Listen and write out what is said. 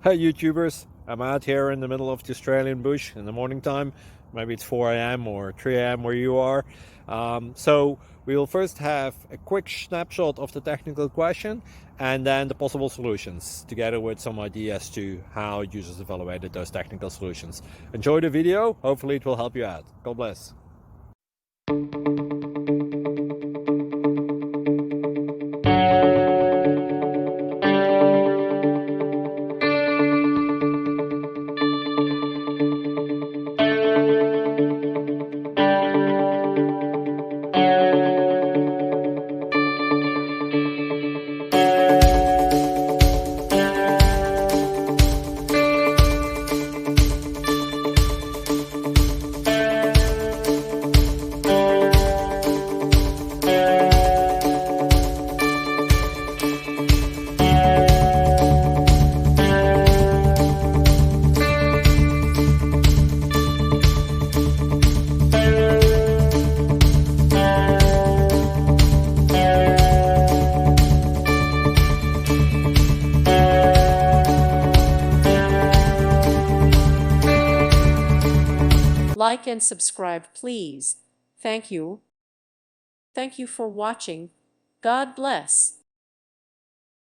Hey YouTubers, I'm out here in the middle of the Australian bush in the morning time. Maybe it's 4 a.m. or 3 a.m. where you are. So we'll first have a quick snapshot of the technical question and then the possible solutions, together with some ideas to how users evaluated those technical solutions. Enjoy the video, hopefully it will help you out. God bless. Like and subscribe, please. Thank you. Thank you for watching. God bless.